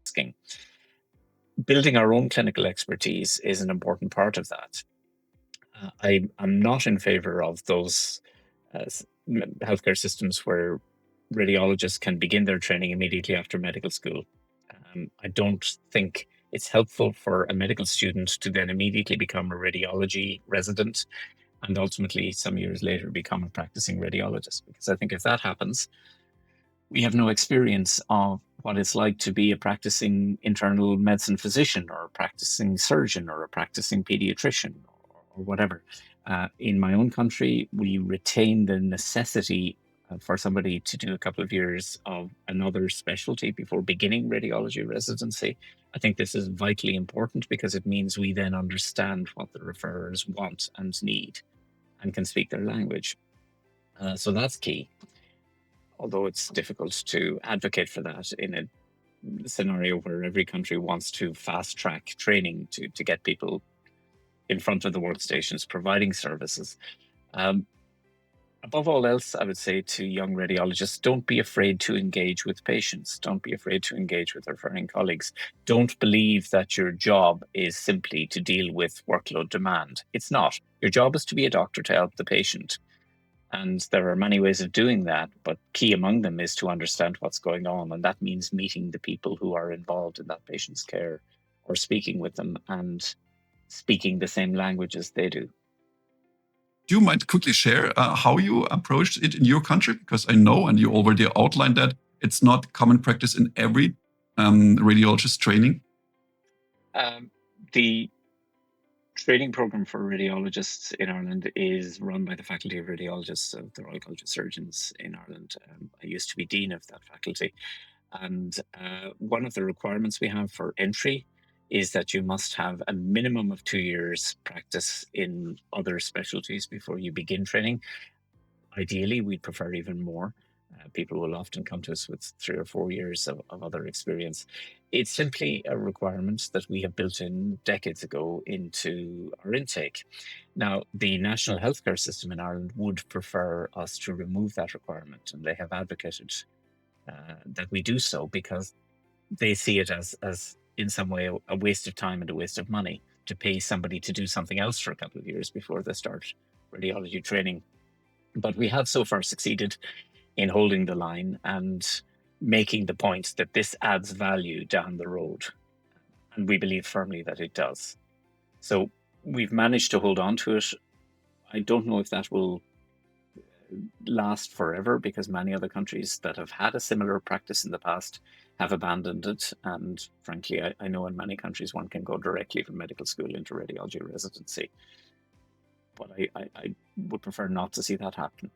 asking. Building our own clinical expertise is an important part of that. I'm not in favor of those healthcare systems where radiologists can begin their training immediately after medical school. I don't think it's helpful for a medical student to then immediately become a radiology resident and ultimately some years later become a practicing radiologist. Because I think if that happens, we have no experience of what it's like to be a practicing internal medicine physician or a practicing surgeon or a practicing pediatrician or whatever. In my own country, we retain the necessity for somebody to do a couple of years of another specialty before beginning radiology residency. I think this is vitally important because it means we then understand what the referrers want and need and can speak their language. So that's key. Although it's difficult to advocate for that in a scenario where every country wants to fast track training to get people in front of the workstations providing services. Above all else, I would say to young radiologists, don't be afraid to engage with patients. Don't be afraid to engage with referring colleagues. Don't believe that your job is simply to deal with workload demand. It's not. Your job is to be a doctor to help the patient. And there are many ways of doing that, but key among them is to understand what's going on. And that means meeting the people who are involved in that patient's care or speaking with them and speaking the same language as they do. Do you mind quickly share how you approached it in your country? Because I know, and you already outlined that, it's not common practice in every radiologist training. The training program for radiologists in Ireland is run by the Faculty of Radiologists of the Royal College of Surgeons in Ireland. I used to be Dean of that faculty. And one of the requirements we have for entry is that you must have a minimum of 2 years practice in other specialties before you begin training. Ideally, we'd prefer even more. People will often come to us with 3 or 4 years of other experience. It's simply a requirement that we have built in decades ago into our intake. Now, the national healthcare system in Ireland would prefer us to remove that requirement, and they have advocated that we do so because they see it as in some way a waste of time and a waste of money to pay somebody to do something else for a couple of years before they start radiology training. But we have so far succeeded in holding the line and making the point that this adds value down the road. And we believe firmly that it does. So we've managed to hold on to it. I don't know if that will last forever because many other countries that have had a similar practice in the past have abandoned it. And frankly, I know in many countries one can go directly from medical school into radiology residency. But I would prefer not to see that happen.